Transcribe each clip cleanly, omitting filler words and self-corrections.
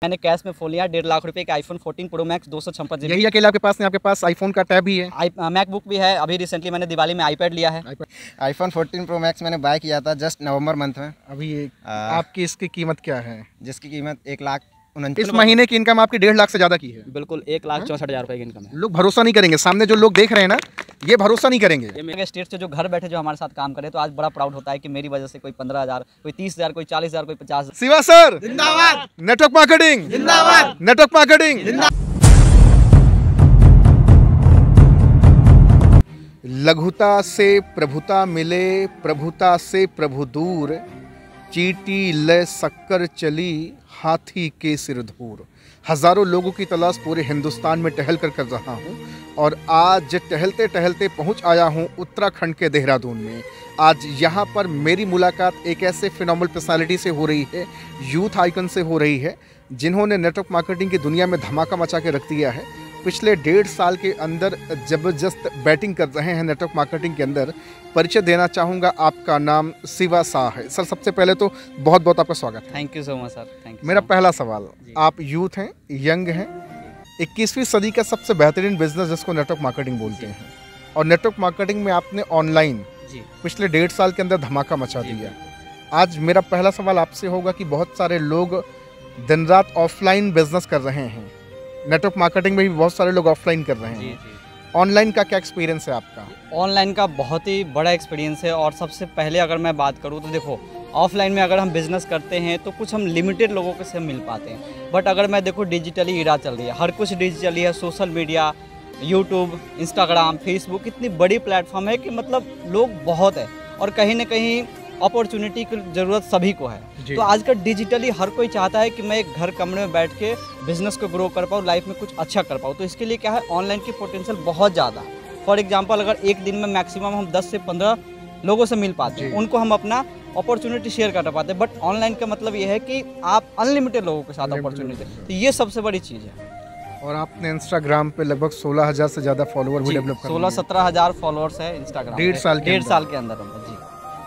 मैंने कैश में फ़ोन लिया 1.5 लाख रुपए का iPhone 14 Pro Max 256 GB। यही अकेला आपके पास नहीं, आपके पास आईफोन का टैब भी है, मैकबुक भी है। अभी रिसेंटली मैंने दिवाली में iPad लिया है। iPhone 14 Pro Max मैंने बाय किया था जस्ट नवंबर मंथ में। अभी आपकी इसकी कीमत क्या है? जिसकी कीमत 1,29,000। इस महीने की इनकम आपकी 1.5 लाख से ज़्यादा की है। बिल्कुल 1,64,000 रुपये की इनकम है। लोग भरोसा नहीं करेंगे, सामने जो लोग देख रहे हैं ना, ये भरोसा नहीं करेंगे। ये मेरे स्टेट से जो घर बैठे जो हमारे साथ काम करे, तो आज बड़ा प्राउड होता है कि मेरी वजह से कोई 15,000, कोई 30,000, कोई 40,000, कोई 50,000। शिवा सर जिंदाबाद, नेटवर्क मार्केटिंग जिंदाबाद, नेटवर्क मार्केटिंग जिंदाबाद। लघुता से प्रभुता मिले, प्रभुता से प्रभु दूर, चीटी ले शक्कर चली, हाथी के सिर धूर। हजारों लोगों की तलाश पूरे हिंदुस्तान में टहल कर रहा हूँ और आज टहलते टहलते पहुँच आया हूँ उत्तराखंड के देहरादून में। आज यहाँ पर मेरी मुलाकात एक ऐसे फिनोमिनल पर्सनालिटी से हो रही है, यूथ आइकन से हो रही है, जिन्होंने नेटवर्क मार्केटिंग की दुनिया में धमाका मचा के रख दिया है। पिछले 1.5 साल के अंदर ज़बरदस्त बैटिंग कर रहे हैं नेटवर्क मार्केटिंग के अंदर। परिचय देना चाहूँगा, आपका नाम शिवा शाह है। सर सबसे पहले तो बहुत बहुत आपका स्वागत है। Thank you so much sir, thank you. मेरा पहला सवाल, आप यूथ हैं, यंग हैं, 21वीं सदी का सबसे बेहतरीन बिजनेस जिसको नेटवर्क मार्केटिंग बोलते हैं, और नेटवर्क मार्केटिंग में आपने ऑनलाइन पिछले 1.5 साल के अंदर धमाका मचा दिया। आज मेरा पहला सवाल आपसे होगा कि बहुत सारे लोग दिन रात ऑफलाइन बिजनेस कर रहे हैं, नेटवर्क मार्केटिंग में भी बहुत सारे लोग ऑफलाइन कर रहे हैं, ऑनलाइन का क्या एक्सपीरियंस है आपका? ऑनलाइन का बहुत ही बड़ा एक्सपीरियंस है। और सबसे पहले अगर मैं बात करूँ तो देखो, ऑफलाइन में अगर हम बिज़नेस करते हैं तो कुछ हम लिमिटेड लोगों के से मिल पाते हैं, बट अगर मैं देखो डिजिटली इरा चल रही है, हर कुछ डिजिटली है। Social media, YouTube, Instagram, Facebook इतनी बड़ी प्लेटफॉर्म है कि मतलब लोग बहुत है, और कहीं ना कहीं अपॉर्चुनिटी की ज़रूरत सभी को है। तो आजकल डिजिटली हर कोई चाहता है कि मैं एक घर कमरे में बैठ के बिज़नेस को ग्रो कर पाऊँ, लाइफ में कुछ अच्छा कर पाऊँ। तो इसके लिए क्या है, ऑनलाइन की पोटेंशियल बहुत ज़्यादा है। फॉर एग्जांपल, अगर एक दिन में मैक्सिमम हम 10 से 15 लोगों से मिल पाते हैं, उनको हम अपना अपॉर्चुनिटी शेयर कर पाते हैं। बट ऑनलाइन का मतलब ये है कि आप अनलिमिटेड लोगों के साथ अपॉर्चुनिटी, तो ये सबसे बड़ी चीज़ है। और आपने इंस्टाग्राम पे लगभग 16,000 से ज़्यादा फॉलोअर भी डेवलप कर 16-17 हज़ार फॉलोअर्स है इंस्टाग्राम। 1.5 साल के अंदर जी।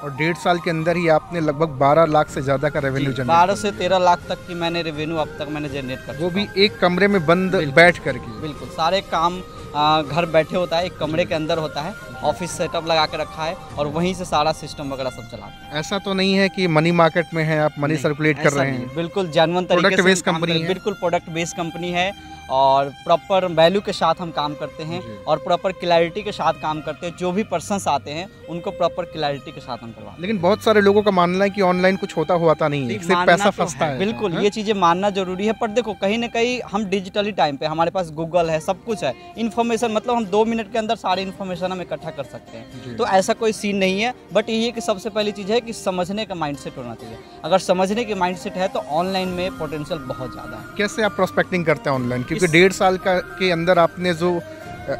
और 1.5 साल के अंदर ही आपने लगभग 12 लाख से ज़्यादा का रेवेन्यू जनरेट, 12 से 13 लाख तक की मैंने रेवेन्यू अब तक मैंने जनरेट कर, वो भी एक कमरे में बंद बैठ करके। बिल्कुल, सारे काम घर बैठे होता है, एक कमरे के अंदर होता है, ऑफिस सेटअप लगा के रखा है और वहीं से सारा सिस्टम वगैरह सब चलाते हैं। ऐसा तो नहीं है कि मनी मार्केट में है, आप मनी सर्कुलेट कर रहे हैं? बिल्कुल जेन्युइन तरीके से प्रोडक्ट बेस्ड कंपनी है। बिल्कुल प्रोडक्ट बेस्ड कंपनी है और प्रॉपर वैल्यू के साथ हम काम करते हैं और प्रॉपर क्लैरिटी के साथ काम करते हैं। जो भी पर्सन्स आते हैं उनको प्रॉपर क्लैरिटी के साथ हम करवाते हैं। लेकिन बहुत सारे लोगों का मानना है कि ऑनलाइन कुछ होता नहीं है, सिर्फ पैसा फंसता है। बिल्कुल, ये चीज़ें मानना जरूरी है, पर देखो कहीं ना कहीं हम डिजिटली टाइम पे, हमारे पास गूगल है, सब कुछ है, इन्फॉर्मेशन मतलब हम 2 मिनट के अंदर सारी इन्फॉर्मेशन हम इकट्ठा कर सकते हैं। तो ऐसा कोई सीन नहीं है, बट ये कि सबसे पहली चीज़ है कि समझने का माइंडसेट होना चाहिए। अगर समझने की माइंडसेट है तो ऑनलाइन में पोटेंशियल बहुत ज़्यादा है। कैसे आप प्रोस्पेक्टिंग करते हैं ऑनलाइन? क्योंकि 1.5 साल के अंदर आपने जो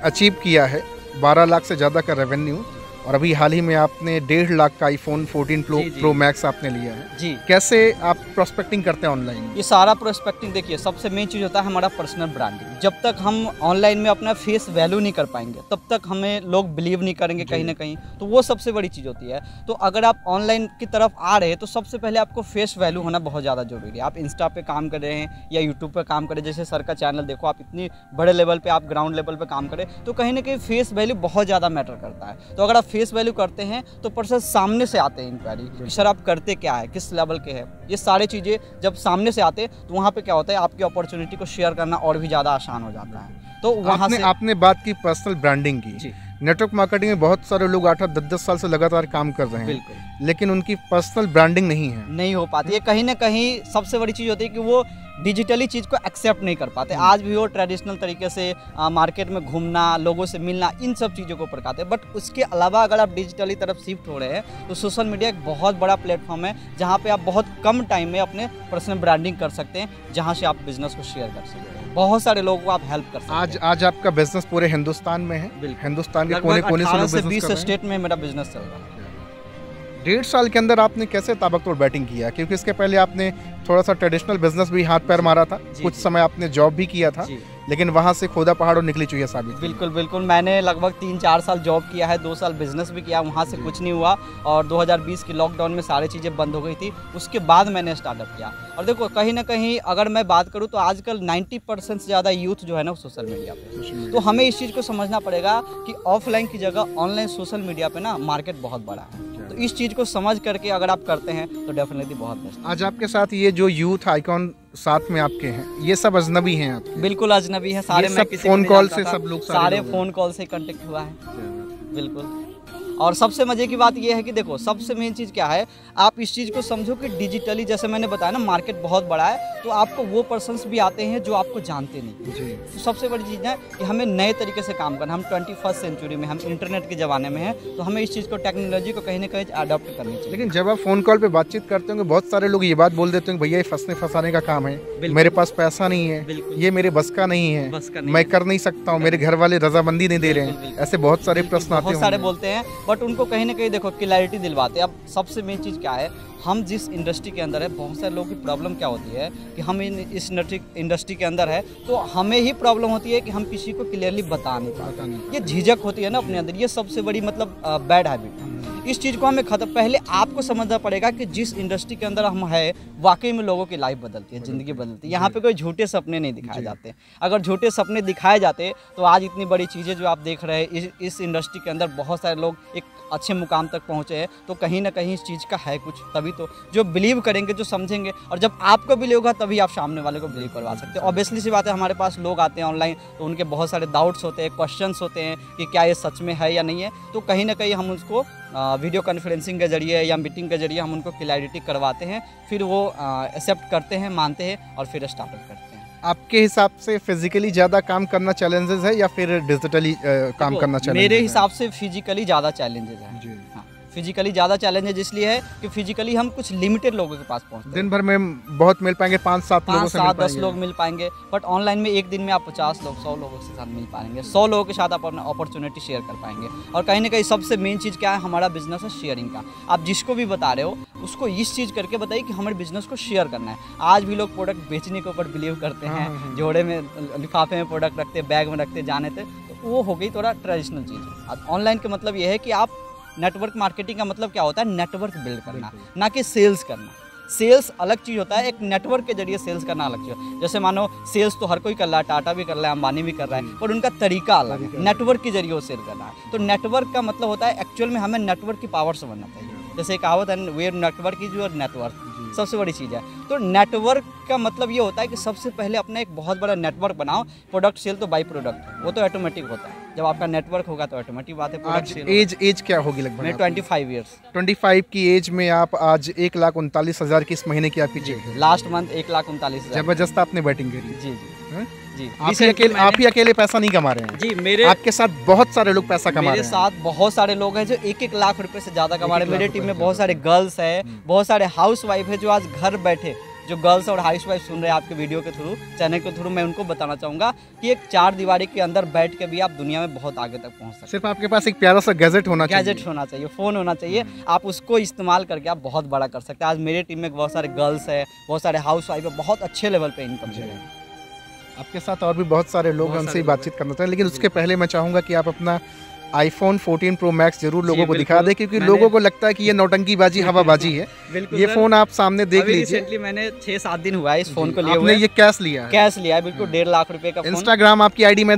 अचीव किया है 12 लाख से ज़्यादा का रेवेन्यू, और अभी हाल ही में आपने 1.5 लाख का iPhone 14 Pro Max आपने लिया है जी। कैसे आप प्रोस्पेक्टिंग करते हैं ऑनलाइन? ये सारा प्रोस्पेक्टिंग देखिए, सबसे मेन चीज़ होता है हमारा पर्सनल ब्रांडिंग। जब तक हम ऑनलाइन में अपना फेस वैल्यू नहीं कर पाएंगे तब तक हमें लोग बिलीव नहीं करेंगे कहीं ना कहीं, तो वो सबसे बड़ी चीज़ होती है। तो अगर आप ऑनलाइन की तरफ आ रहे हैं तो सबसे पहले आपको फेस वैल्यू होना बहुत ज़्यादा जरूरी है। आप इंस्टा पे काम कर रहे हैं या यूट्यूब पे काम करें, जैसे सर का चैनल देखो, आप इतनी बड़े लेवल पे, आप ग्राउंड लेवल पे काम करें, तो कहीं ना कहीं फेस वैल्यू बहुत ज़्यादा मैटर करता है। तो अगर आप फेस वैल्यू करते हैं तो पर्सन सामने से आते हैं इंक्वायरी कि सर आप करते क्या है, किस लेवल के हैं, ये सारी चीज़ें जब सामने से आते हैं तो वहाँ पे क्या होता है, आपकी अपॉर्चुनिटी को शेयर करना और भी ज़्यादा आसान हो जाता है। तो वहाँ से आपने बात की पर्सनल ब्रांडिंग की। नेटवर्क मार्केटिंग में बहुत सारे लोग 8-10 साल से लगातार काम कर रहे हैं, लेकिन उनकी पर्सनल ब्रांडिंग नहीं हो पाती है। कहीं ना कहीं सबसे बड़ी चीज़ होती है कि वो डिजिटली चीज़ को एक्सेप्ट नहीं कर पाते। आज भी वो ट्रेडिशनल तरीके से मार्केट में घूमना, लोगों से मिलना, इन सब चीज़ों को प्रकाते हैं। बट उसके अलावा अगर आप डिजिटली तरफ शिफ्ट हो रहे हैं तो सोशल मीडिया एक बहुत बड़ा प्लेटफॉर्म है जहाँ पे आप बहुत कम टाइम में अपने पर्सनल ब्रांडिंग कर सकते हैं, जहाँ से आप बिजनेस को शेयर कर सकते हैं, बहुत सारे लोगों को आप हेल्प कर सकते हैं। आज आपका बिजनेस पूरे हिंदुस्तान में है? हिंदुस्तान के कोने-कोने से 18 से 20 स्टेट में मेरा बिजनेस चल रहा है। 1.5 साल के अंदर आपने कैसे ताबड़तोड़ बैटिंग किया? क्योंकि इसके पहले आपने थोड़ा सा ट्रेडिशनल बिजनेस भी हाथ पैर मारा था, कुछ समय आपने जॉब भी किया था, लेकिन वहाँ से खोदा पहाड़ और निकली चुहिया साबित हुई। बिल्कुल बिल्कुल, मैंने लगभग 3-4 साल जॉब किया है, 2 साल बिजनेस भी किया, वहाँ से कुछ नहीं हुआ और 2020 की लॉकडाउन में सारी चीज़ें बंद हो गई थी, उसके बाद मैंने स्टार्टअप किया। और देखो कहीं ना कहीं अगर मैं बात करूँ तो आजकल 90% से ज़्यादा यूथ जो है ना सोशल मीडिया पे, तो हमें इस चीज़ को समझना पड़ेगा कि ऑफलाइन की जगह ऑनलाइन सोशल मीडिया पे ना मार्केट बहुत बड़ा है। तो इस चीज़ को समझ करके अगर आप करते हैं तो डेफिनेटली बहुत बेस्ट। आज आपके साथ ये जो यूथ आइकॉन साथ में आपके हैं, ये सब अजनबी हैं आपके? बिल्कुल अजनबी है सारे, ये मैं सब किसी फोन को कॉल नहीं से जानता सब था। लोग सारे फोन कॉल से कांटेक्ट हुआ है। बिल्कुल। और सबसे मजे की बात यह है कि देखो सबसे मेन चीज़ क्या है, आप इस चीज़ को समझो कि डिजिटली जैसे मैंने बताया ना मार्केट बहुत बड़ा है, तो आपको वो पर्सन्स भी आते हैं जो आपको जानते नहीं। जी। तो सबसे बड़ी चीज़ है कि हमें नए तरीके से काम करना, हम 21st सेंचुरी में, हम इंटरनेट के ज़माने में हैं, तो हमें इस चीज़ को टेक्नोलॉजी को कहीं ना कहीं अडॉप्ट करनी चाहिए। लेकिन जब आप फोन कॉल पे बातचीत करते होंगे, बहुत सारे लोग ये बात बोल देते हैं भैया ये फंसने फंसाने का काम है, मेरे पास पैसा नहीं है, ये मेरे बस का नहीं है, मैं कर नहीं सकता हूँ, मेरे घर वाले रजामंदी नहीं दे रहे हैं, ऐसे बहुत सारे प्रश्न आते हैं। बहुत सारे बोलते हैं, बट उनको कहीं ना कहीं देखो क्लैरिटी दिलवाते हैं। अब सबसे मेन चीज़ क्या है, हम जिस इंडस्ट्री के अंदर है, बहुत सारे लोगों की प्रॉब्लम क्या होती है कि हम इस इंडस्ट्री के अंदर है तो हमें ही प्रॉब्लम होती है कि हम किसी को क्लियरली बता नहीं पाते। ये झिझक होती है ना अपने अंदर, ये सबसे बड़ी मतलब बैड हैबिट है। इस चीज़ को हमें खत्म, पहले आपको समझना पड़ेगा कि जिस इंडस्ट्री के अंदर हम है वाकई में लोगों की लाइफ बदलती है, ज़िंदगी बदलती है। यहाँ पे कोई झूठे सपने नहीं दिखाए जाते। अगर झूठे सपने दिखाए जाते तो आज इतनी बड़ी चीज़ें जो आप देख रहे हैं इस इंडस्ट्री के अंदर बहुत सारे लोग एक अच्छे मुकाम तक पहुँचे हैं, तो कहीं ना कहीं इस चीज़ का है कुछ, तभी तो जो बिलीव करेंगे, जो समझेंगे, और जब आपको बिलीव होगा तभी आप सामने वाले को बिलीव करवा सकते हैं। ऑब्वियसली सी बात है, हमारे पास लोग आते हैं ऑनलाइन तो उनके बहुत सारे डाउट्स होते हैं, क्वेश्चंस होते हैं कि क्या ये सच में है या नहीं है, तो कहीं ना कहीं हम उसको वीडियो कॉन्फ्रेंसिंग के जरिए या मीटिंग के जरिए हम उनको क्लैरिटी करवाते हैं, फिर वो एक्सेप्ट करते हैं, मानते हैं और फिर स्टार्टअप करते हैं। आपके हिसाब से फिजिकली ज़्यादा काम करना चैलेंजेस है या फिर डिजिटली काम करना चैलेंजेस? मेरे हिसाब से फिजिकली ज़्यादा चैलेंजेस है। हाँ, फिजिकली ज़्यादा चैलेंजेस इसलिए है कि फिजिकली हम कुछ लिमिटेड लोगों के पास पहुँचते हैं। दिन भर में बहुत मिल पाएंगे, 5-7 लोगों से मिल पाएंगे, 10 लोग मिल पाएंगे, बट ऑनलाइन में एक दिन में आप 50 लोग 100 लोगों के साथ मिल पाएंगे, 100 लोगों के साथ आप अपना अपॉर्चुनिटी शेयर कर पाएंगे। और कहीं ना कहीं सबसे मेन चीज़ क्या है, हमारा बिजनेस है शेयरिंग का। आप जिसको भी बता रहे हो उसको इस चीज़ करके बताइए कि हमारे बिजनेस को शेयर करना है। आज भी लोग प्रोडक्ट बेचने के ऊपर बिलीव करते हैं, जोड़े में लिफाफे में प्रोडक्ट रखते, बैग में रखते, जाने थे, तो वो हो गई थोड़ा ट्रेडिशनल चीज़। अब ऑनलाइन का मतलब ये है कि आप नेटवर्क मार्केटिंग का मतलब क्या होता है, नेटवर्क बिल्ड करना, ना कि सेल्स करना। सेल्स अलग चीज़ होता है, एक नेटवर्क के जरिए सेल्स करना अलग चीज़ है। जैसे मानो सेल्स तो हर कोई कर रहा है, टाटा भी कर रहा है, अंबानी भी कर रहा है, पर उनका तरीका अलग है। नेटवर्क के जरिए वो सेल करना है। तो नेटवर्क का मतलब होता है एक्चुअल में हमें नेटवर्क की पावर समझना चाहिए। जैसे कहावत है, where network is your network, सबसे बड़ी चीज़ है। तो नेटवर्क का मतलब ये होता है कि सबसे पहले अपना एक बहुत बड़ा नेटवर्क बनाओ। प्रोडक्ट सेल तो बाई प्रोडक्ट है, वो तो ऑटोमेटिक होता है। जब आपका नेटवर्क होगा तो ऑटोमेटिक बात है। आज एज क्या होगी लगभग? मैं 25 ईयर्स। 25 की एज में आप आज 1,39,000 की इस महीने की आपकी चेक है। Last month 1,39,000। जबरदस्त आपने बैटिंग करी। जी जी। आप ही अकेले पैसा नहीं कमा रहे हैं जी, मेरे आपके साथ बहुत सारे लोग पैसा कमा रहे हैं। मेरे साथ बहुत सारे लोग हैं जो 1-1 लाख रुपए से ज़्यादा कमा रहे हैं। मेरे टीम में बहुत सारे गर्ल्स हैं, बहुत सारे हाउस वाइफ है जो आज घर बैठे, जो गर्ल्स और हाउस वाइफ सुन रहे हैं आपके वीडियो के थ्रू, चैनल के थ्रू, मैं उनको बताना चाहूँगा कि एक 4 दीवारी के अंदर बैठ के भी आप दुनिया में बहुत आगे तक पहुँच सकते हैं। सिर्फ आपके पास एक प्यारा सा गैजेट होना चाहिए, फ़ोन होना चाहिए, आप उसको इस्तेमाल करके आप बहुत बड़ा कर सकते हैं। आज मेरे टीम में बहुत सारे गर्ल्स है, बहुत सारे हाउस वाइफ है, बहुत अच्छे लेवल पे इनकम है। आपके साथ और भी बहुत सारे लोग हैं, उनसे ही बातचीत करना चाहें, लेकिन उसके पहले मैं चाहूँगा कि आप अपना iPhone 14 Pro Max जरूर लोगों को दिखा दे, क्योंकि लोगों को लगता है कि ये नौटंकीबाजी हवाबाजी है। ये फोन आप सामने देख लीजिए। रिसेंटली मैंने 6-7 दिन हुआ है इस फोन को लिए हुए। ये कैश लिया है? कैश लिया है, बिल्कुल 1.5 लाख रुपए का। इंस्टाग्राम आपकी आईडी में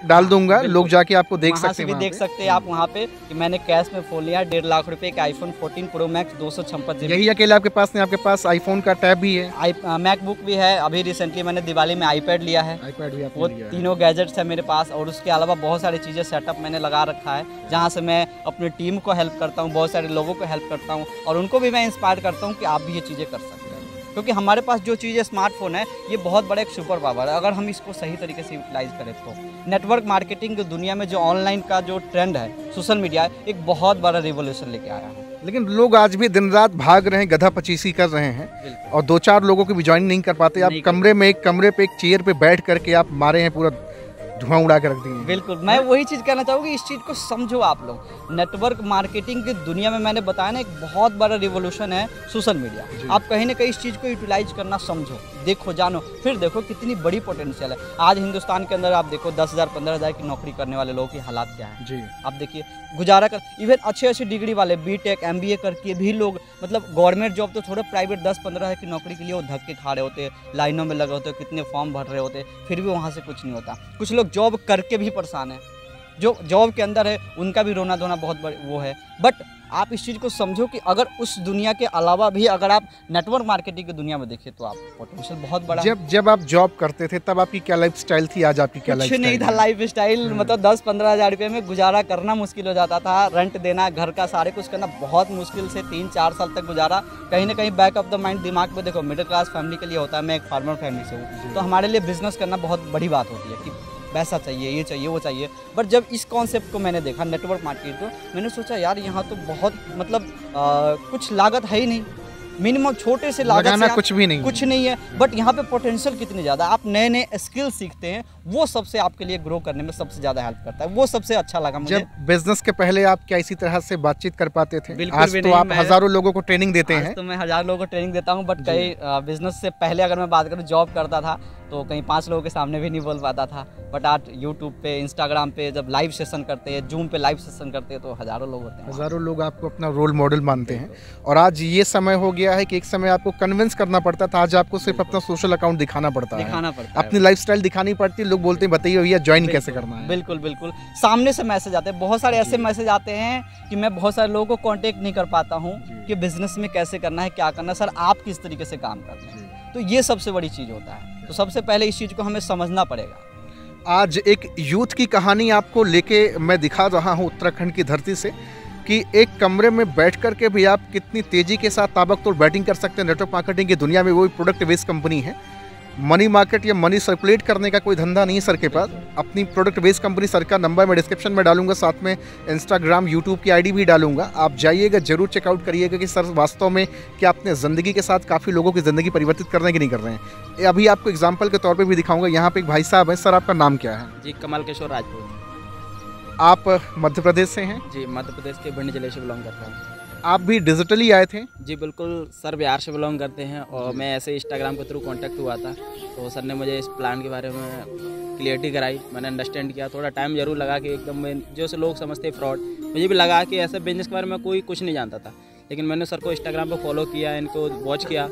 डाल दूंगा, लोग जाके आपको देख सकते हैं, देख सकते हैं आप वहाँ पे कि मैंने कैश में फोन लिया 1.5 लाख रुपए का iPhone 14 Pro Max 256 GB। यही अकेले आपके पास नहीं, आपके पास iPhone का टैब भी है, मैकबुक भी है। अभी रिसेंटली मैंने दिवाली में iPad लिया है, वो तीनों गैजेट्स है मेरे पास। और उसके अलावा बहुत सारी चीज़ें सेटअप मैंने लगा रखा है, जहाँ से मैं अपनी टीम को हेल्प करता हूँ, बहुत सारे लोगों को हेल्प करता हूँ, और उनको भी मैं इंस्पायर करता हूँ कि आप भी ये चीज़ें कर सकते हैं। क्योंकि हमारे पास जो चीज़ है स्मार्टफोन है, ये बहुत बड़ा एक सुपर पावर है अगर हम इसको सही तरीके से यूटिलाइज करें तो। नेटवर्क मार्केटिंग की दुनिया में जो ऑनलाइन का जो ट्रेंड है, सोशल मीडिया, एक बहुत बड़ा रिवोल्यूशन लेके आया है। लेकिन लोग आज भी दिन रात भाग रहे हैं, गधा पचीसी कर रहे हैं, और 2-4 लोगों को भी ज्वाइन नहीं कर पाते। आप कमरे में एक चेयर पे बैठ करके आप मारे हैं पूरा धुआं उड़ा के रख दिए। बिल्कुल, मैं वही चीज़ कहना चाहूँगी, इस चीज़ को समझो आप लोग। नेटवर्क मार्केटिंग की दुनिया में मैंने बताया ना, एक बहुत बड़ा रिवॉल्यूशन है सोशल मीडिया। आप कहीं ना कहीं इस चीज़ को यूटिलाइज करना समझो, देखो, जानो, फिर देखो कितनी बड़ी पोटेंशियल है। आज हिंदुस्तान के अंदर आप देखो 10,000 15,000 की नौकरी करने वाले लोगों की हालात क्या है जी। आप देखिए, गुजारा कर, इवन अच्छे अच्छे डिग्री वाले बीटेक MBA करके भी लोग, मतलब गवर्नमेंट जॉब तो छोड़ो, प्राइवेट 10-15 हज़ार की नौकरी के लिए वो धक्के खा रहे होते, लाइनों में लगे होते, कितने फॉर्म भर रहे होते, फिर भी वहाँ से कुछ नहीं होता। कुछ लोग जॉब करके भी परेशान है, जो जॉब के अंदर है उनका भी रोना धोना बहुत वो है। बट आप इस चीज़ को समझो कि अगर उस दुनिया के अलावा भी अगर आप नेटवर्क मार्केटिंग की दुनिया में देखें तो आप पोटेंशियल बहुत बड़ा है। जब आप जॉब करते थे तब आपकी क्या लाइफ स्टाइल थी, आज आपकी क्या लाइफ कुछ नहीं था लाइफ स्टाइल, मतलब 10-15 हज़ार रुपये में गुजारा करना मुश्किल हो जाता था। रेंट देना, घर का सारे कुछ करना बहुत मुश्किल से 3-4 साल तक गुजारा। कहीं ना कहीं बैक ऑफ द माइंड दिमाग में देखो, मिडिल क्लास फैमिली के लिए होता है, मैं एक फार्मर फैमिली से हूँ, तो हमारे लिए बिजनेस करना बहुत बड़ी बात होती है कि पैसा चाहिए, ये चाहिए, वो चाहिए। बट जब इस कॉन्सेप्ट को मैंने देखा नेटवर्क मार्केट को, मैंने सोचा यार यहाँ तो बहुत मतलब कुछ लागत है ही नहीं, मिनिमम छोटे से लागत से कुछ भी नहीं, कुछ नहीं है, बट यहाँ पे पोटेंशियल कितनी ज़्यादा। आप नए नए स्किल सीखते हैं, वो सबसे आपके लिए ग्रो करने में सबसे ज़्यादा हेल्प करता है, वो सबसे अच्छा लगा मुझे। जब बिजनेस के पहले आप क्या इसी तरह से बातचीत कर पाते थे? बिल्कुल आज भी तो नहीं, आप हजारों लोगों को ट्रेनिंग देते हैं। तो मैं 1000 लोगों को ट्रेनिंग देता हूँ, बट कई बिजनेस से पहले अगर मैं बात करूँ, जॉब करता था तो कहीं 5 लोगों के सामने भी नहीं बोल पाता था। बट आज यूट्यूब पे, इंस्टाग्राम पे जब लाइव सेशन करते हैं, जूम पे लाइव सेशन करते हैं, तो हज़ारों लोग होते हैं, हज़ारों लोग आपको अपना रोल मॉडल मानते हैं। और आज ये समय हो गया है कि एक समय आपको कन्विंस करना पड़ता था, आज आपको सिर्फ अपना सोशल अकाउंट दिखाना पड़ता है, अपनी लाइफस्टाइल दिखानी पड़ती है। लोग बोलते हैं बताइए भैया ज्वाइन कैसे करना है। बिल्कुल बिल्कुल, सामने से मैसेज आते हैं, बहुत सारे ऐसे मैसेज आते हैं कि मैं बहुत सारे लोगों को कांटेक्ट नहीं कर पाता हूँ कि बिजनेस में कैसे करना है, क्या करना है, सर आप किस तरीके से काम करते हैं। तो ये सबसे बड़ी चीज़ होता है, तो सबसे पहले इस चीज़ को हमें समझना पड़ेगा। आज एक यूथ की कहानी आपको लेके मैं दिखा रहा हूँ उत्तराखंड की धरती से, कि एक कमरे में बैठ कर के भी आप कितनी तेज़ी के साथ ताबकतोड़ बैटिंग कर सकते हैं नेटवर्क मार्केटिंग की दुनिया में। वो भी प्रोडक्ट बेस्ड कंपनी है, मनी मार्केट या मनी सर्कुलेट करने का कोई धंधा नहीं सर के पास। अपनी प्रोडक्ट बेस्ड कंपनी, सर का नंबर मैं डिस्क्रिप्शन में डालूंगा, साथ में इंस्टाग्राम यूट्यूब की आईडी भी डालूंगा, आप जाइएगा जरूर चेकआउट करिएगा कि सर वास्तव में क्या अपने ज़िंदगी के साथ काफ़ी लोगों की ज़िंदगी परिवर्तित करने की नहीं कर रहे हैं। अभी आपको एग्जाम्पल के तौर पर भी दिखाऊंगा। यहाँ पे एक भाई साहब हैं, सर आपका नाम क्या है? जी, कमल किशोर राजपूत। आप मध्य प्रदेश से हैं? जी, मध्य प्रदेश के भिंड जिले से बिलोंग करता हूँ। आप भी डिजिटली आए थे? जी बिल्कुल सर, बिहार से बिलोंग करते हैं और मैं ऐसे इंस्टाग्राम के थ्रू कांटेक्ट हुआ था, तो सर ने मुझे इस प्लान के बारे में क्लियरिटी कराई, मैंने अंडरस्टैंड किया। थोड़ा टाइम जरूर लगा कि एकदम जो से लोग समझते हैं फ्रॉड, मुझे भी लगा कि ऐसे बिजनेस के बारे में कोई कुछ नहीं जानता था, लेकिन मैंने सर को इंस्टाग्राम पर फॉलो किया, इनको वॉच किया,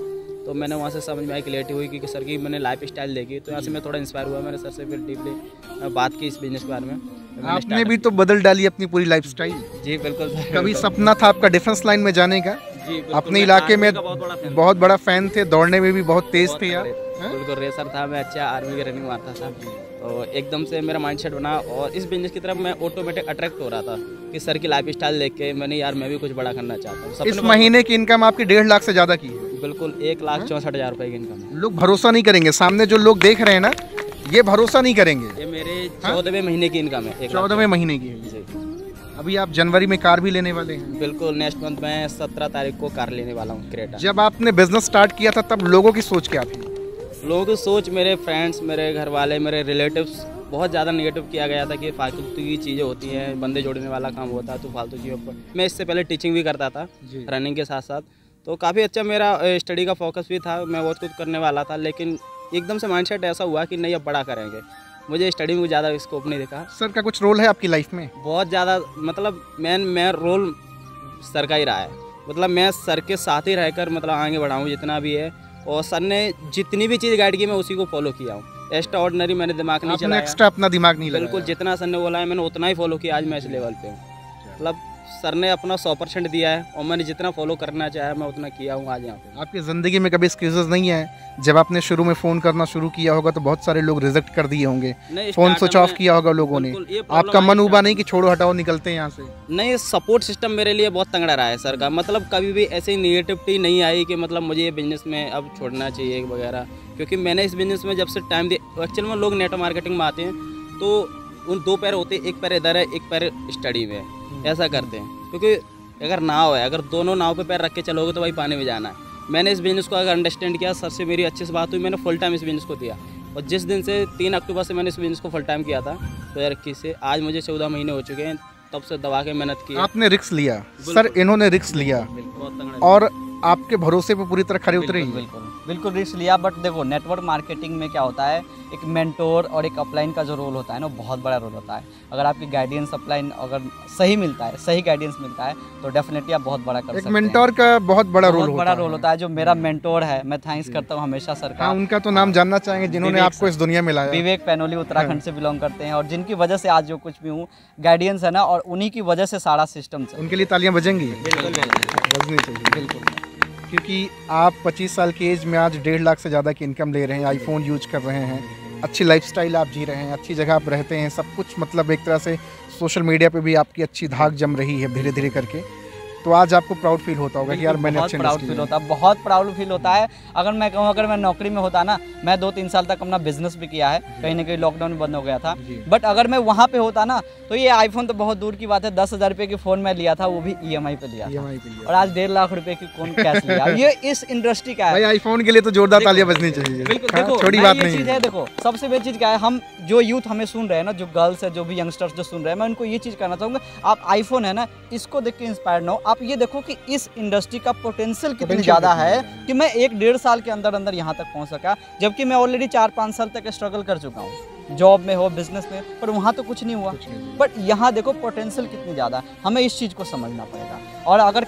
तो मैंने वहाँ से समझ में आई, क्लियरिटी हुई कि सर की मैंने लाइफ स्टाइल देखी, तो यहाँ से मैं थोड़ा इंस्पायर हुआ। मैंने सर से फिर डीपली बात की इस बिजनेस के बारे में। आपने भी तो बदल डाली अपनी पूरी लाइफस्टाइल। जी बिल्कुल सर। कभी सपना था आपका डिफेंस लाइन में जाने का? जी, अपने इलाके में बहुत बड़ा फैन थे, दौड़ने में भी बहुत तेज थे यार। बिल्कुल रेसर था मैं, अच्छा आर्मी की रनिंग मारता था, तो एकदम से मेरा माइंडसेट बना और इस बिजनेस की तरफ मैं ऑटोमेटिक अट्रैक्ट हो रहा था कि सर की लाइफ स्टाइल देख के मैंने यार मैं भी कुछ बड़ा करना चाहता हूँ। इस महीने की इनकम आपकी 1.5 लाख से ज़्यादा की है? बिल्कुल 1,64,000 रुपये की इनकम। लोग भरोसा नहीं करेंगे, सामने जो लोग देख रहे हैं ना, ये भरोसा नहीं करेंगे। ये मेरे 14वें महीने की इनकम है। 14वें महीने की है जी। अभी आप जनवरी में कार भी लेने वाले हैं? बिल्कुल, नेक्स्ट मंथ मैं 17 तारीख को कार लेने वाला हूँ, क्रेटा। जब आपने बिजनेस स्टार्ट किया था तब लोगों की सोच क्या थी? लोगों की सोच, मेरे फ्रेंड्स, मेरे घर वाले, मेरे रिलेटिव्स, बहुत ज़्यादा नेगेटिव किया गया था कि फालतू की चीज़ें होती हैं, बंदे जोड़ने वाला काम होता है, तो फालतू चीज़ों पर। मैं इससे पहले टीचिंग भी करता था रनिंग के साथ साथ, तो काफ़ी अच्छा मेरा स्टडी का फोकस भी था, मैं बहुत कुछ करने वाला था, लेकिन एकदम से माइंडसेट ऐसा हुआ कि नहीं अब बड़ा करेंगे। मुझे स्टडी में ज़्यादा स्कोप नहीं देखा। सर का कुछ रोल है आपकी लाइफ में? बहुत ज़्यादा, मतलब मैं रोल सर का ही रहा है, मतलब मैं सर के साथ ही रहकर मतलब आगे बढ़ाऊँ जितना भी है, और सर ने जितनी भी चीज़ गाइड की मैं उसी को फॉलो किया हूँ। एक्स्ट्रा ऑर्डिनरी मैंने दिमाग नहीं चलाया, एक्स्ट्रा अपना दिमाग नहीं लगाया। बिल्कुल, जितना सर ने बोला है मैंने उतना ही फॉलो किया, आज मैं इस लेवल पे हूँ। मतलब सर ने अपना 100% दिया है और मैंने जितना फॉलो करना चाहा मैं उतना किया हूँ आज यहाँ पे। आपकी ज़िंदगी में कभी एक्सक्यूजेस नहीं है? जब आपने शुरू में फ़ोन करना शुरू किया होगा तो बहुत सारे लोग रिजेक्ट कर दिए होंगे, फ़ोन स्विच ऑफ किया होगा लोगों ने, आपका मन उबा नहीं कि छोड़ो हटाओ निकलते हैं यहाँ से? नहीं, सपोर्ट सिस्टम मेरे लिए बहुत तगड़ा रहा है सर का, मतलब कभी भी ऐसी निगेटिविटी नहीं आई कि मतलब मुझे ये बिजनेस में अब छोड़ना चाहिए वगैरह, क्योंकि मैंने इस बिजनेस में जब से टाइम दिया। एक्चुअल में लोग नेटवर्क मार्केटिंग में आते हैं तो उन 2 पैर होते हैं, एक पैर इधर है, एक पैर स्टडी में है, ऐसा करते हैं, क्योंकि अगर नाव है, अगर दोनों नाव पे पैर रख के चलोगे तो भाई पानी में जाना है। मैंने इस बिज़नेस को अगर अंडरस्टैंड किया, सर से मेरी अच्छे से बात हुई, मैंने फुल टाइम इस बिज़नेस को दिया, और जिस दिन से 3 अक्टूबर से मैंने इस बिजनेस को फुल टाइम किया था 2021 से, आज मुझे 14 महीने हो चुके हैं, तब से दबा के मेहनत की। आपने रिस्क लिया सर, इन्होंने रिस्क लिया बहुत तगड़ा। और आपके भरोसे पे पूरी तरह खड़े उतरे। बिल्कुल रिस्क लिया। बट देखो नेटवर्क मार्केटिंग में क्या होता है, एक मेंटोर और एक अपलाइन का जो रोल होता है ना, बहुत बड़ा रोल होता है। अगर आपकी गाइडेंस अपलाइन अगर सही मिलता है, सही गाइडेंस मिलता है, तो डेफिनेटली आप बहुत बड़ा कर सकते हैं। एक मेंटोर का बहुत बड़ा रोल होता है। जो मेरा मेंटोर है, मैं थैंक्स करता हूँ हमेशा सर का। उनका तो नाम जानना चाहेंगे जिन्होंने आपको इस दुनिया में लाया। विवेक पैनोली उत्तराखंड से बिलोंग करते हैं और जिनकी वजह से आज जो कुछ भी हूँ, गाइडेंस है ना, और उन्हीं की वजह से सारा सिस्टम से। उनके लिए तालियां बजेंगी। बिल्कुल, क्योंकि आप 25 साल की एज में आज 1.5 लाख से ज़्यादा की इनकम ले रहे हैं, आईफोन यूज कर रहे हैं, अच्छी लाइफस्टाइल आप जी रहे हैं, अच्छी जगह आप रहते हैं, सब कुछ मतलब एक तरह से सोशल मीडिया पे भी आपकी अच्छी धाक जम रही है धीरे धीरे करके। तो आज आपको प्राउड फील होता होगा कि यार मैंने अच्छे प्राउड फील होता है, बहुत प्राउड फील होता है। अगर मैं कहूँ, अगर मैं नौकरी में होता ना, मैं 2-3 साल तक अपना बिजनेस भी किया है, कहीं ना कहीं लॉकडाउन में बंद हो गया था। बट अगर मैं वहाँ पे होता ना, तो ये आईफोन तो बहुत दूर की बात है, 10,000 रुपये की फ़ोन मैं लिया था, वो भी EMI पे लिया था। और आज 1.5 लाख रुपए की कौन कैश लिया। ये इस इंडस्ट्री का है। आईफोन के लिए तो जोरदार तालियां बजनी चाहिए। बिल्कुल, देखो छोटी बात नहीं है। देखो सबसे बड़ी चीज़ क्या है, हम जो यूथ हमें सुन रहे हैं ना, जो गर्ल्स है, जो भी यंगस्टर्स जो सुन रहे हैं, मैं उनको ये चीज़ कहना चाहूँगा, आप आईफोन है ना, इसको देख के इंस्पायर ना हो। आप ये देखो कि इस इंडस्ट्री का पोटेंशियल कितनी ज़्यादा है कि मैं 1-1.5 साल के अंदर अंदर यहाँ तक पहुँच सका, जबकि मैं ऑलरेडी 4-5 साल तक स्ट्रगल कर चुका हूँ, जॉब में हो, बिजनेस में, पर वहाँ तो कुछ नहीं हुआ। बट यहाँ देखो पोटेंशियल कितनी ज़्यादा है, हमें इस चीज़ को समझना पड़ेगा। और अगर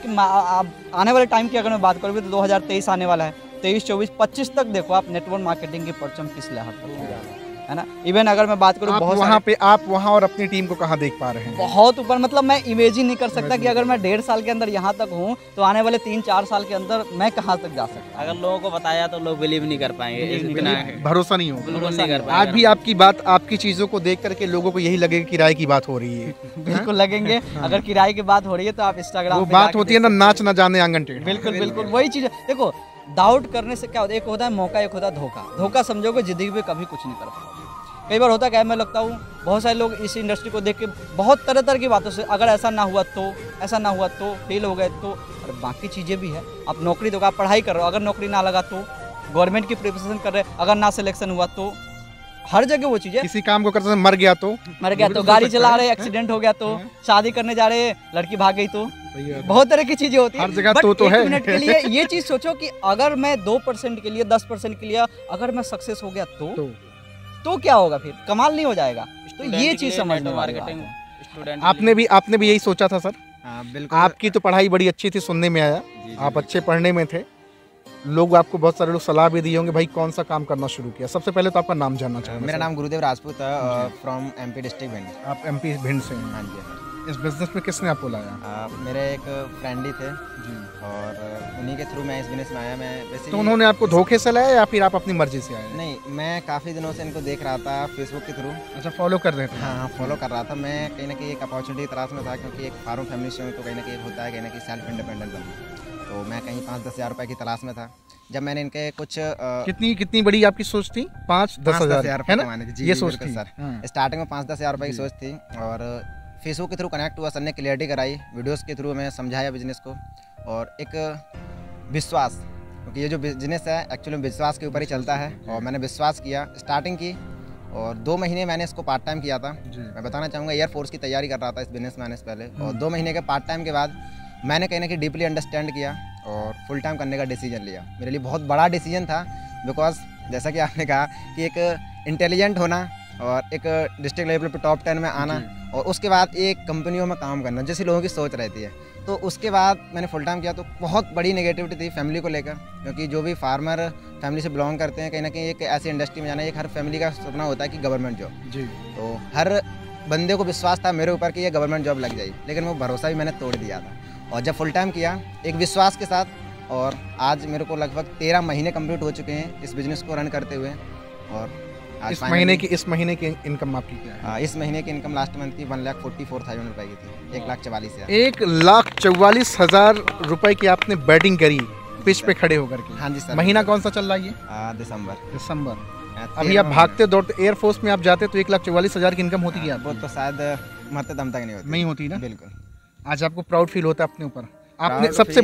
आने वाले टाइम की अगर मैं बात करूँ तो 2023 आने वाला है, 23, 24, 25 तक देखो आप नेटवर्क मार्केटिंग की परचम किस लेवल पर है ना। इवन अगर मैं बात करूँ, बहुत वहाँ पे आप वहाँ और अपनी टीम को कहाँ देख पा रहे हैं? बहुत ऊपर। मतलब मैं इमेज ही नहीं कर सकता कि अगर मैं 1.5 साल के अंदर यहाँ तक हूँ, तो आने वाले 3-4 साल के अंदर मैं कहाँ तक जा सकता। अगर लोगों को बताया तो लोग बिलीव नहीं कर पाएंगे, भरोसा नहीं होगा। बिल्कुल नहीं कर पाएंगे। आज भी आपकी बात, आपकी चीजों को देख करके लोगों को यही लगेगा किराए की बात हो रही है। बिल्कुल लगेंगे। अगर किराए की बात हो रही है तो आप इंस्टाग्राम वो बात होती है ना, नाच ना जाने आंगन टेढ़ा। बिल्कुल वही चीज़ है। देखो डाउट करने से क्या होता है, एक होता है मौका, एक होता है धोखा। धोखा समझोगे जिंदगी में कभी कुछ नहीं कर पाओगे। कई बार होता क्या है, मैं लगता हूँ बहुत सारे लोग इस इंडस्ट्री को देख के बहुत तरह की बातों से, अगर ऐसा ना हुआ तो, ऐसा ना हुआ तो, फेल हो गए तो, और बाकी चीज़ें भी है। आप नौकरी दो, आप पढ़ाई कर रहे हो, अगर नौकरी ना लगा तो, गवर्नमेंट की प्रिपरेशन कर रहे, अगर ना सिलेक्शन हुआ तो, हर जगह वो चीज़ है। किसी काम को करते मर गया तो, गाड़ी चला रहे एक्सीडेंट हो गया तो, शादी करने जा रहे लड़की भाग गई तो, बहुत तरह की चीजें होती है। हर जगह तो है। 1 मिनट के लिए ये चीज सोचो कि अगर मैं 2% के लिए, 10% के लिए अगर मैं सक्सेस हो गया तो क्या होगा, फिर कमाल नहीं हो जाएगा। तो ये चीज समझने वाली बात है। आपने भी यही सोचा था सर? हाँ बिल्कुल। आपकी तो पढ़ाई बड़ी अच्छी थी, सुनने में आया। आप अच्छे पढ़ने में थे, लोग आपको बहुत सारे लोग सलाह भी दिए होंगे, भाई कौन सा काम करना शुरू किया। सबसे पहले तो आपका नाम जानना चाहूँगा। मेरा नाम गुरुदेव राजपूत है, फ्रॉम MP डिस्ट्रिक्ट भिंड। आप MP भिंड से हैं? हाँ जी। इस बिजनेस में किसने आपको लाया? मेरे एक फ्रेंड ही थे जी, और उन्हीं के थ्रू मैं इस बिजनेस में आया। मैं वैसे तो उन्होंने आपको धोखे से लाया या फिर आप अपनी मर्जी से आए? नहीं, मैं काफ़ी दिनों से इनको देख रहा था फेसबुक के थ्रू। अच्छा, फॉलो कर रहे थे? हाँ, फॉलो कर रहा था। मैं कहीं ना कहीं एक अपॉर्चुनिटी की तलाश में था, क्योंकि एक फार्म फैमिली से हूँ, तो कहीं ना कहीं होता है कहीं ना कहीं सेल्फ इंडिपेंडेंट बनना। तो मैं कहीं 5-10 हज़ार रुपये की तलाश में था। जब मैंने इनके कुछ कितनी बड़ी आपकी सोच थी? 5-10 हज़ार है ना? ये सोच थी सर। स्टार्टिंग में 5-10 हज़ार रुपये की सोच थी, और फेसबुक के थ्रू कनेक्ट हुआ, सर ने क्लियरिटी कराई, वीडियोस के थ्रू मैं समझाया बिजनेस को, और एक विश्वास, क्योंकि ये जो बिजनेस है एक्चुअली विश्वास के ऊपर ही चलता है। और मैंने विश्वास किया, स्टार्टिंग की, और 2 महीने मैंने इसको पार्ट टाइम किया था। मैं बताना चाहूँगा, एयरफोर्स की तैयारी कर रहा था इस बिजनेस में आने से पहले, और 2 महीने के पार्ट टाइम के बाद मैंने कहीं ना कहीं डीपली अंडरस्टैंड किया और फुल टाइम करने का डिसीजन लिया। मेरे लिए बहुत बड़ा डिसीजन था, बिकॉज जैसा कि आपने कहा कि एक इंटेलिजेंट होना और एक डिस्ट्रिक्ट लेवल पे टॉप 10 में आना, और उसके बाद एक कंपनियों में काम करना, जैसे लोगों की सोच रहती है। तो उसके बाद मैंने फुल टाइम किया, तो बहुत बड़ी नेगेटिविटी थी फैमिली को लेकर, क्योंकि जो भी फार्मर फैमिली से बिलोंग करते हैं, कहीं ना कहीं एक ऐसी इंडस्ट्री में जाना, एक हर फैमिली का सपना होता है कि गवर्नमेंट जॉब। जी। तो हर बंदे को विश्वास था मेरे ऊपर कि ये गवर्नमेंट जॉब लग जाएगी, लेकिन वो भरोसा भी मैंने तोड़ दिया था। और जब फुल टाइम किया एक विश्वास के साथ, और आज मेरे को लगभग 13 महीने कंप्लीट हो चुके हैं इस बिज़नेस को रन करते हुए। और इस महीने की इनकम आपकी क्या है? इस महीने की इनकम लास्ट मंथ की 1,44,000 रुपये की थी। 1,44,000। 1,44,000 रुपये की आपने बैटिंग करी पिच पे खड़े होकर के? हाँ जी सर। महीना कौन सा चल रहा है ये? दिसंबर। अभी आप भागते दौड़ते एयरफोर्स में आप जाते तो 1,44,000 की इनकम होती है? वो तो शायद मरते दम तक नहीं होती ना? बिल्कुल। आज आपको प्राउड फील होता है अपने ऊपर? आपने सबसे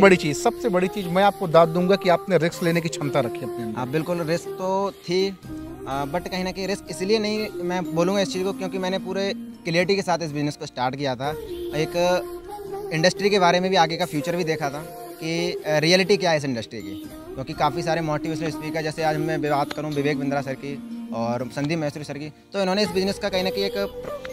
बड़ी चीज़ मैं आपको दाद दूंगा कि आपने रिस्क लेने की क्षमता रखी अपने अंदर। बिल्कुल, रिस्क तो थी, बट कहीं ना कहीं रिस्क इसलिए नहीं मैं बोलूँगा इस चीज़ को, क्योंकि मैंने पूरे क्लियरिटी के साथ इस बिज़नेस को स्टार्ट किया था। एक इंडस्ट्री के बारे में भी आगे का फ्यूचर भी देखा था कि रियलिटी क्या है इस इंडस्ट्री की, क्योंकि काफ़ी सारे मोटिवेशनल स्पीकर, जैसे आज मैं बात करूँ विवेक बिंद्रा सर की और संदीप महेश्वरी सर की, तो इन्होंने इस बिज़नेस का कहीं ना कहीं एक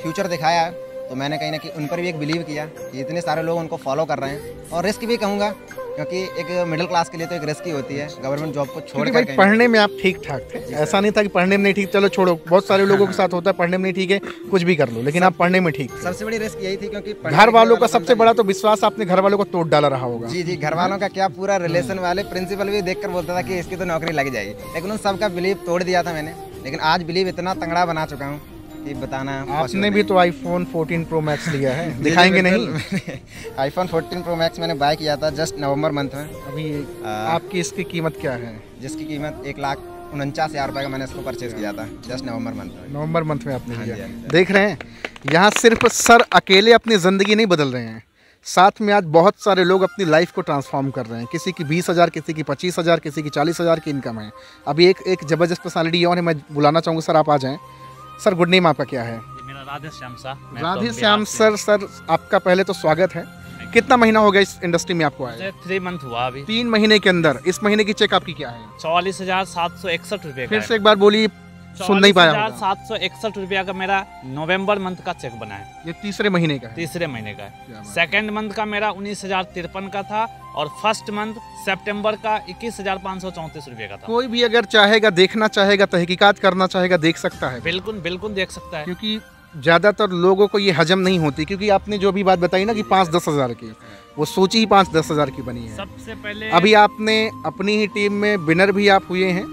फ्यूचर दिखाया है। तो मैंने कहीं ना कहीं उन पर भी एक बिलीव किया कि इतने सारे लोग उनको फॉलो कर रहे हैं। और रिस्क भी कहूँगा, क्योंकि एक मिडिल क्लास के लिए तो एक रिस्क ही होती है गवर्नमेंट जॉब को छोड़ भाई पढ़ने में आप ठीक ठाक थे, ऐसा नहीं था कि पढ़ने में नहीं ठीक, चलो छोड़ो, बहुत सारे लोगों के साथ होता है पढ़ने में नहीं ठीक है कुछ भी कर लो, लेकिन आप पढ़ने में ठीक थे। सबसे बड़ी रिस्क यही थी, क्योंकि घर वालों का सबसे बड़ा तो विश्वास आपने घर वालों को तोड़ डाला रहा होगा। जी जी, घर वालों का क्या, पूरा रिलेशन वाले प्रिंसिपल भी देखकर बोलता था कि इसकी तो नौकरी लग जाएगी, लेकिन उन सबका बिलीव तोड़ दिया था मैंने। लेकिन आज बिलीव इतना तंगड़ा बना चुका हूँ कि बताना। आपने भी तो iPhone 14 Pro Max लिया है, दिखाएंगे नहीं? iPhone 14 Pro Max मैंने बाय किया था जस्ट नवंबर मंथ में। अभी आपकी इसकी कीमत क्या है? जिसकी कीमत 1,49,000 रुपये का मैंने इसको परचेज किया था जस्ट नवंबर मंथ में। नवंबर मंथ में आपने लिया। हाँ जी। देख रहे हैं, यहाँ सिर्फ सर अकेले अपनी ज़िंदगी नहीं बदल रहे हैं, साथ में आज बहुत सारे लोग अपनी लाइफ को ट्रांसफॉर्म कर रहे हैं। किसी की 20,000, किसी की 25,000, किसी की 40,000 की इनकम है। अभी एक ज़बरदस्त पर्सनालिटी और है, मैं बुलाना चाहूँगा, सर आप आ जाएँ। सर गुड नेम आपका क्या है? मेरा राधे श्याम सा। राधे श्याम सर आपका पहले तो स्वागत है। कितना महीना हो गया इस इंडस्ट्री में आपको आए? 3 मंथ हुआ अभी। 3 महीने के अंदर। इस महीने की चेक आपकी क्या है? 44,761 रुपये। फिर से एक बार बोलिए, सुन नहीं पाया। 44,761 रुपया का मेरा नवंबर मंथ का चेक बना है। ये तीसरे महीने का है? तीसरे महीने का है। सेकंड मंथ का मेरा 19,053 का था और फर्स्ट मंथ सितंबर का 21,534 रुपये का था। कोई भी अगर चाहेगा, देखना चाहेगा, तहकीकात करना चाहेगा, देख सकता है। बिल्कुल बिल्कुल देख सकता है, क्योंकि ज़्यादातर लोगों को ये हजम नहीं होती, क्योंकि आपने जो भी बात बताई ना कि 5-10 हज़ार की, वो सोची ही 5-10 हज़ार की बनी है। सबसे पहले अभी आपने अपनी ही टीम में विनर भी आप हुए हैं।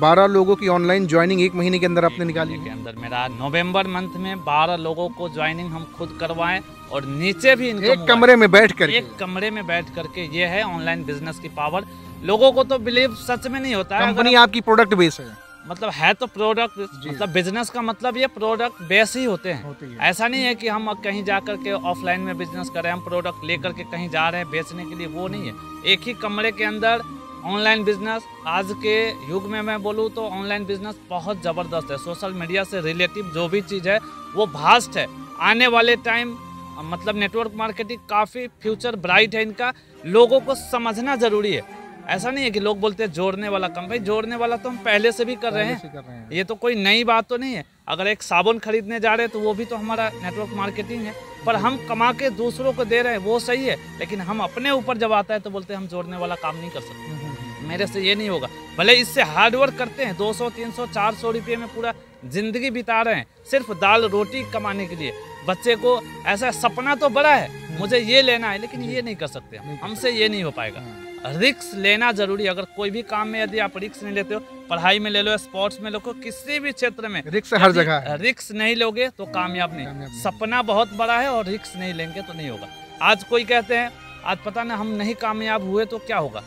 12 लोगों की ऑनलाइन ज्वाइनिंग 1 महीने के अंदर आपने निकाली के अंदर। मेरा नवंबर मंथ में 12 लोगों को ज्वाइनिंग हम खुद करवाएं और नीचे भी इनकम एक कमरे में बैठ कर, एक कमरे में बैठ करके। ये है ऑनलाइन बिजनेस की पावर। लोगों को तो बिलीव सच में नहीं होता है। कंपनी आपकी प्रोडक्ट बेस है, मतलब है तो प्रोडक्ट, मतलब बिजनेस का मतलब ये प्रोडक्ट बेस ही होते हैं। ऐसा नहीं है कि हम कहीं जा करके ऑफलाइन में बिजनेस कर रहे हैं, हम प्रोडक्ट लेकर के कहीं जा रहे हैं बेचने के लिए, वो नहीं है। एक ही कमरे के अंदर ऑनलाइन बिजनेस। आज के युग में मैं बोलूँ तो ऑनलाइन बिजनेस बहुत ज़बरदस्त है। सोशल मीडिया से रिलेटिव जो भी चीज़ है वो भास्ट है। आने वाले टाइम मतलब नेटवर्क मार्केटिंग काफ़ी फ्यूचर ब्राइट है इनका। लोगों को समझना ज़रूरी है। ऐसा नहीं है कि लोग बोलते हैं जोड़ने वाला कम, भाई जोड़ने वाला तो हम पहले से भी कर रहे हैं। ये तो कोई नई बात तो नहीं है। अगर एक साबुन खरीदने जा रहे हैं तो वो भी तो हमारा नेटवर्क मार्केटिंग है, पर हम कमा के दूसरों को दे रहे हैं, वो सही है। लेकिन हम अपने ऊपर जब आता है तो बोलते हैं हम जोड़ने वाला काम नहीं कर सकते। मेरे से ये नहीं होगा। भले इससे हार्ड वर्क करते हैं, 200, 300, 400 रुपये में पूरा जिंदगी बिता रहे हैं सिर्फ दाल रोटी कमाने के लिए। बच्चे को ऐसा सपना तो बड़ा है, मुझे ये लेना है, लेकिन ये नहीं कर सकते, हमसे ये नहीं हो पाएगा। रिस्क लेना जरूरी है। अगर कोई भी काम में यदि आप रिस्क नहीं लेते हो, पढ़ाई में ले लो, स्पोर्ट्स में लो, किसी भी क्षेत्र में रिस्क हर जगह है। रिस्क नहीं लोगे तो कामयाब नहीं। सपना बहुत बड़ा है और रिस्क नहीं लेंगे तो नहीं होगा। आज कोई कहते हैं आज पता ना हम नहीं कामयाब हुए तो क्या होगा।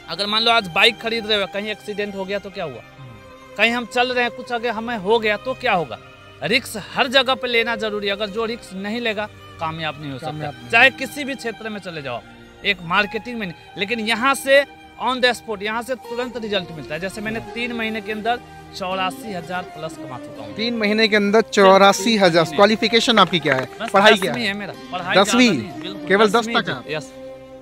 अगर मान लो आज बाइक खरीद रहे हो, कहीं एक्सीडेंट हो गया तो क्या हुआ। कहीं हम चल रहे हैं, कुछ अगर हमें हो गया तो क्या होगा। रिस्क हर जगह पे लेना जरूरी है। अगर जो रिस्क नहीं लेगा कामयाब नहीं हो सकता। चाहे किसी भी क्षेत्र में चले जाओ, एक मार्केटिंग में नहीं। लेकिन यहाँ से ऑन द स्पॉट, यहाँ से तुरंत रिजल्ट मिलता है। जैसे मैंने 3 महीने के अंदर 84,000 प्लस कमा चुका हूँ। 3 महीने के अंदर 84,000। क्वालिफिकेशन आपकी क्या है? पढ़ाई क्या है? मेरा पढ़ाई 10वीं, केवल 10 तक? यस,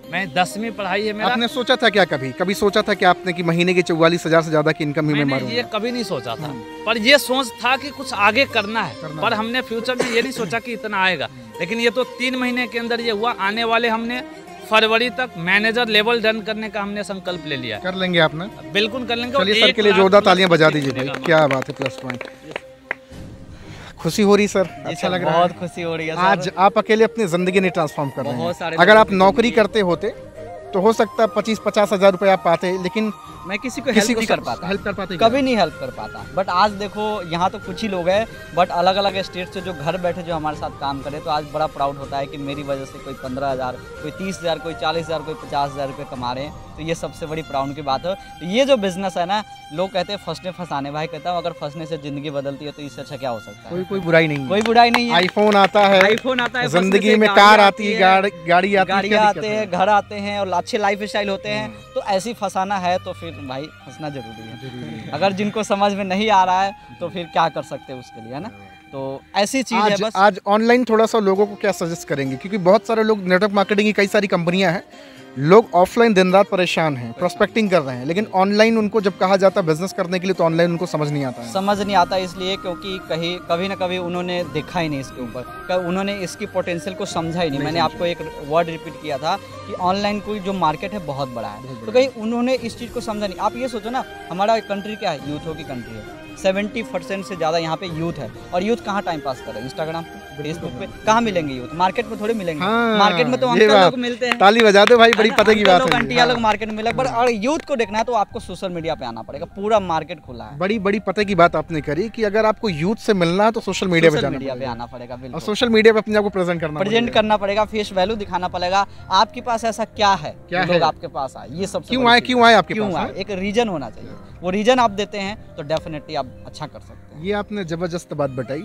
मैं 10वीं पढ़ाई है मेरा। आपने सोचा था क्या कभी सोचा था कि आपने कि महीने के 44,000 से ज्यादा की इनकम ही में मारूंगा? ये कभी नहीं सोचा था, पर ये सोच था कि कुछ आगे करना है। पर हमने फ्यूचर में ये नहीं सोचा कि इतना आएगा। लेकिन ये तो 3 महीने के अंदर ये हुआ। आने वाले हमने फरवरी तक मैनेजर लेवल रन करने का हमने संकल्प ले लिया। कर लेंगे आप ना? बिल्कुल कर लेंगे। चलिए सर के लिए जोरदार तालियां बजा दीजिए भाई, क्या बात है। Plus point. खुशी हो रही सर? अच्छा लग रहा है? बहुत खुशी हो रही है। आज आप अकेले अपनी जिंदगी नहीं ट्रांसफॉर्म कर रहे हैं। अगर आप नौकरी करते होते तो हो सकता है 25-50 हज़ार रुपये आप पाते, लेकिन मैं किसी को हेल्प नहीं कर पाता, कभी नहीं हेल्प कर पाता। बट आज देखो यहाँ तो कुछ ही लोग हैं, बट अलग अलग स्टेट से जो घर बैठे जो हमारे साथ काम करे, तो आज बड़ा प्राउड होता है कि मेरी वजह से कोई 15,000, कोई 30,000, कोई 40,000, कोई 50,000 रुपये कमा रहे हैं। तो ये सबसे बड़ी प्राउड की बात है। तो ये जो बिजनेस है ना, लोग कहते हैं फंसने फंसाने, भाई कहता हूँ अगर फंसने से जिंदगी बदलती है तो इससे अच्छा क्या हो सकता है। कोई बुराई नहीं, कोई बुराई नहीं है। आईफोन आता है, जिंदगी में कार आती है, गाड़ियाँ आते हैं, घर आते हैं और अच्छे लाइफ स्टाइल होते हैं। तो ऐसी फंसाना है तो फिर भाई हंसना जरूरी है। अगर जिनको समझ में नहीं आ रहा है तो फिर क्या कर सकते हैं उसके लिए, है ना। तो ऐसी चीज़ है बस। आज ऑनलाइन थोड़ा सा लोगों को क्या सजेस्ट करेंगे, क्योंकि बहुत सारे लोग, नेटवर्क मार्केटिंग की कई सारी कंपनियां हैं, लोग ऑफलाइन दिन रात परेशान हैं, प्रोस्पेक्टिंग कर रहे हैं, लेकिन ऑनलाइन उनको जब कहा जाता है बिजनेस करने के लिए तो ऑनलाइन उनको समझ नहीं आता है। समझ नहीं आता इसलिए क्योंकि कभी ना कभी उन्होंने देखा ही नहीं इसके ऊपर, उन्होंने इसकी पोटेंशियल को समझा ही नहीं। मैंने आपको एक वर्ड रिपीट किया था कि ऑनलाइन कोई जो मार्केट है बहुत बड़ा है, तो कहीं उन्होंने इस चीज़ को समझा नहीं। आप ये सोचो ना, हमारा कंट्री क्या है, यूथों की कंट्री है। 70% से ज़्यादा यहाँ पे यूथ है, और यूथ कहाँ टाइम पास कर रहे हैं, इंस्टाग्राम पे, फेसबुक पे। कहाँ मिलेंगे यूथ, मार्केट में थोड़े मिलेंगे। हाँ, मार्केट में तो अंकल लोग मिलते हैं, ताली बजा दो भाई, बड़ी पता की बात है। आंटियां लोग मार्केट में मिलेंगे, पर अगर यूथ को देखना है तो आपको सोशल मीडिया पे आना पड़ेगा, पूरा मार्केट खुला है। बड़ी पता की बात आपने करी कि अगर आपको यूथ से मिलना है तो सोशल मीडिया पे आना पड़ेगा, और सोशल मीडिया पे अपने आप को प्रेजेंट करना पड़ेगा, फेस वैल्यू दिखाना पड़ेगा। आपके पास ऐसा क्या है, लोग आपके पास आए, ये सब क्यों आए आपके पास, एक रीजन होना चाहिए। वो रीजन आप देते हैं तो डेफिनेटली आप अच्छा कर सकते हैं। ये आपने जबरदस्त बात बताई।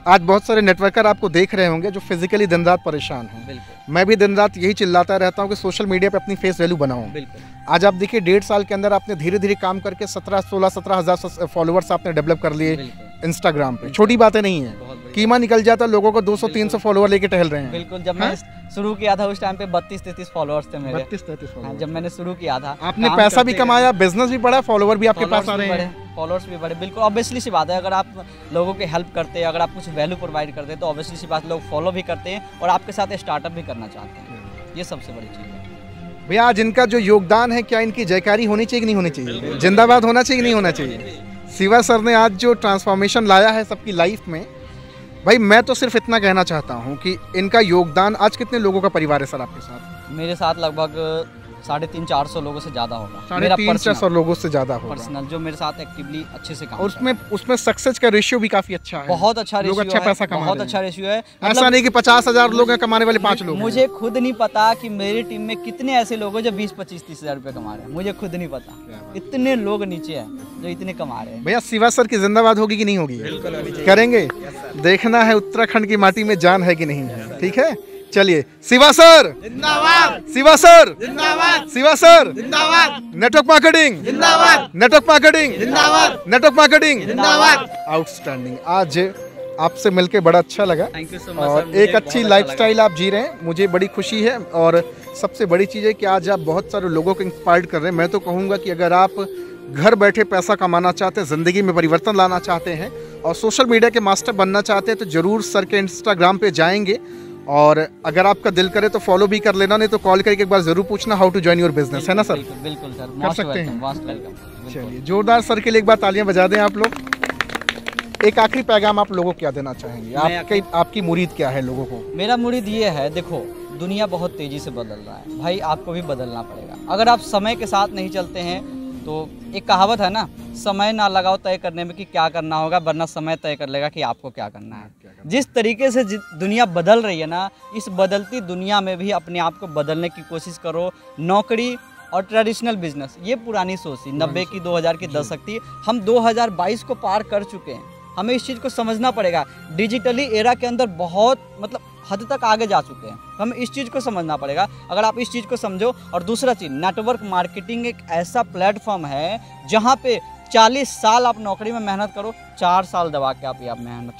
आज बहुत सारे नेटवर्कर आपको देख रहे होंगे जो फिजिकली दिन रात परेशान हैं। मैं भी दिन रात यही चिल्लाता रहता हूँ कि सोशल मीडिया पे अपनी फेस वैल्यू बनाओ। आज आप देखिए 1.5 साल के अंदर आपने धीरे धीरे काम करके 17 हज़ार फॉलोअर्स आपने डेवलप कर लिए इंस्टाग्राम पे। छोटी बातें नहीं है, कीमा निकल जाता, लोगों को 200-300 फॉलोअर लेके टहल रहे हैं। बिल्कुल, जब मैं शुरू किया था उस टाइम पे 32-33 फॉलोअर्स थे मेरे। 32-33 फॉलोअर्स जब मैंने शुरू किया था। आपने पैसा भी कमाया, बिजनेस भी बढ़ा, फॉलोअर भी आपके पास आ रहे हैं, फॉलोअर्स भी बढ़े। बिल्कुल ऑब्वियसली सी बात है, अगर आप लोगों की हेल्प करते हैं, अगर आप कुछ वैल्यू प्रोवाइड करते हैं तो ऑब्वियसली सी बात, लोग फॉलो भी करते हैं और आपके साथ स्टार्टअप भी करना चाहते हैं। ये सबसे बड़ी चीज़ है भैया। आज इनका जो योगदान है, क्या इनकी जयकारी होनी चाहिए कि नहीं होनी चाहिए, जिंदाबाद होना चाहिए कि नहीं होना चाहिए। शिवा सर ने आज जो ट्रांसफॉर्मेशन लाया है सबकी लाइफ में, भाई मैं तो सिर्फ इतना कहना चाहता हूँ कि इनका योगदान। आज कितने लोगों का परिवार है सर आपके साथ? मेरे साथ लगभग 350-400 लोगों से ज्यादा होगा। 350-400 लोगों से ज्यादा होगा पर्सनल, जो मेरे साथ एक्टिवली अच्छे से काम। और उसमें सक्सेस का रेशियो भी काफी अच्छा है, बहुत अच्छा रेशियो है, अच्छा पैसा कमा बहुत अच्छा रेशियो है। ऐसा नहीं कि 50,000 लोग हैं कमाने वाले 5 लोग। मुझे खुद नहीं पता कि मेरी टीम में कितने ऐसे लोग हैं जो 20-25-30 हज़ार रुपये कमा रहे हैं, मुझे खुद नहीं पता। इतने लोग नीचे हैं जो इतने कमा रहे हैं। भैया शिवा सर की जिंदाबाद होगी कि नहीं होगी? करेंगे, देखना है उत्तराखंड की माटी में जान है कि नहीं। ठीक है, चलिए। शिवा सर जिंदाबाद, शिवा सर जिंदाबाद, शिवा सर जिंदाबाद, नेटवर्क मार्केटिंग जिंदाबाद, नेटवर्क मार्केटिंग जिंदाबाद, नेटवर्क मार्केटिंग जिंदाबाद। आउटस्टैंडिंग। आज आपसे मिलके बड़ा अच्छा लगा। Thank you so much. और एक अच्छी लाइफस्टाइल आप जी रहे हैं, मुझे बड़ी खुशी है। और सबसे बड़ी चीज़ है कि आज आप बहुत सारे लोगों को इंस्पायर्ड कर रहे हैं। मैं तो कहूँगा कि अगर आप घर बैठे पैसा कमाना चाहते हैं, ज़िंदगी में परिवर्तन लाना चाहते हैं और सोशल मीडिया के मास्टर बनना चाहते हैं, तो ज़रूर सर के इंस्टाग्राम पे जाएंगे। और अगर आपका दिल करे तो फॉलो भी कर लेना, नहीं तो कॉल करके एक बार जरूर पूछना how to join your business, है ना सर? बिल्कुल सर, कर सकते हैं। चलिए जोरदार सर के लिए एक बार तालियां बजा दें आप लोग। एक आखिरी पैगाम आप लोगों को क्या देना चाहेंगे? आपकी मुरीद क्या है लोगों को? मेरा मुरीद ये है, देखो दुनिया बहुत तेजी से बदल रहा है भाई, आपको भी बदलना पड़ेगा। अगर आप समय के साथ नहीं चलते हैं तो एक कहावत है ना, समय ना लगाओ तय करने में कि क्या करना होगा, वरना समय तय कर लेगा कि आपको क्या करना है। जिस तरीके से दुनिया बदल रही है ना, इस बदलती दुनिया में भी अपने आप को बदलने की कोशिश करो। नौकरी और ट्रेडिशनल बिजनेस, ये पुरानी सोच थी, 90 की 2000 की दशक थी। हम 2022 को पार कर चुके हैं, हमें इस चीज़ को समझना पड़ेगा। डिजिटली एरा के अंदर बहुत हद तक आगे जा चुके हैं, हमें इस चीज़ को समझना पड़ेगा। अगर आप इस चीज़ को समझो। और दूसरा चीज़, नेटवर्क मार्केटिंग एक ऐसा प्लेटफॉर्म है जहाँ पे 40 साल आप नौकरी में मेहनत करो, 4 साल दबा के आप मेहनत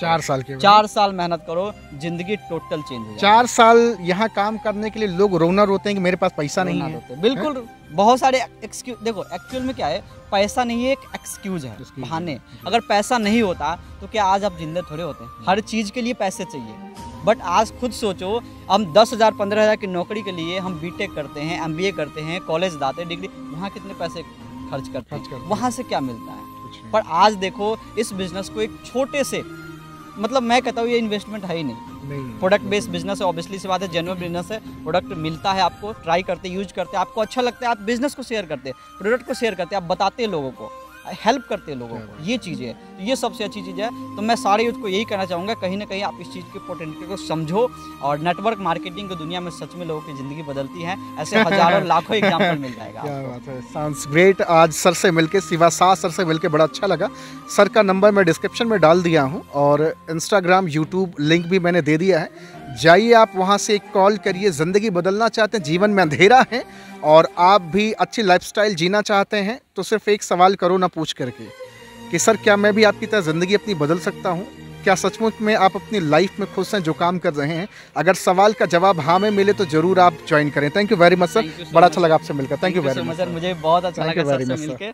4 साल मेहनत करो, जिंदगी टोटल चेंज हो जाए। 4 साल यहाँ काम करने के लिए लोग रोना रोते हैं कि मेरे पास पैसा नहीं है। बिल्कुल, बहुत सारे एक्सक्यूज। देखो एक्चुअल में क्या है, पैसा नहीं है, एक एक्सक्यूज है, बहाने। अगर पैसा नहीं होता तो क्या आज आप जिंदा थोड़े होते? हर चीज़ के लिए पैसे चाहिए। बट आज खुद सोचो, हम 10,000 15,000 की नौकरी के लिए हम बीटेक करते हैं, MBA करते हैं, कॉलेज जाते हैं, डिग्री, वहाँ कितने पैसे खर्च करते हैं, वहाँ से क्या मिलता है? पर आज देखो इस बिजनेस को एक छोटे से, मैं कहता हूँ ये इन्वेस्टमेंट है ही नहीं। प्रोडक्ट बेस्ड बिजनेस है, ऑब्वियसली सी बात है, जेन्युइन बिजनेस है। प्रोडक्ट मिलता है आपको, ट्राई करते, यूज करते, आपको अच्छा लगता है, आप बिजनेस को शेयर करते, प्रोडक्ट को शेयर करते, आप बताते हैं लोगों को, हेल्प करते हैं लोगों को। ये चीज़ है, तो ये सबसे अच्छी चीज़ है। तो मैं सारे यूथ को यही कहना चाहूँगा, कहीं ना कहीं आप इस चीज़ के पोटेंशियल को समझो। और नेटवर्क मार्केटिंग की दुनिया में सच में लोगों की ज़िंदगी बदलती है, ऐसे हजारों लाखों एग्जाम्पल मिल जाएगा। क्या बात है, साउंड्स ग्रेट। आज सर से मिलके, शिवा सर से मिलके बड़ा अच्छा लगा। सर का नंबर मैं डिस्क्रिप्शन में डाल दिया हूँ और इंस्टाग्राम, यूट्यूब लिंक भी मैंने दे दिया है। जाइए आप वहाँ से एक कॉल करिए। ज़िंदगी बदलना चाहते हैं, जीवन में अंधेरा है और आप भी अच्छी लाइफस्टाइल जीना चाहते हैं, तो सिर्फ एक सवाल करो ना पूछ करके कि सर क्या मैं भी आपकी तरह ज़िंदगी अपनी बदल सकता हूँ? क्या सचमुच में आप अपनी लाइफ में खुश हैं जो काम कर रहे हैं? अगर सवाल का जवाब हाँ में मिले तो ज़रूर आप ज्वाइन करें। Thank you very much sir, बड़ा अच्छा लगा आपसे मिलकर। Thank you very much sir, मुझे बहुत अच्छा लगा सर सबसे मिलकर।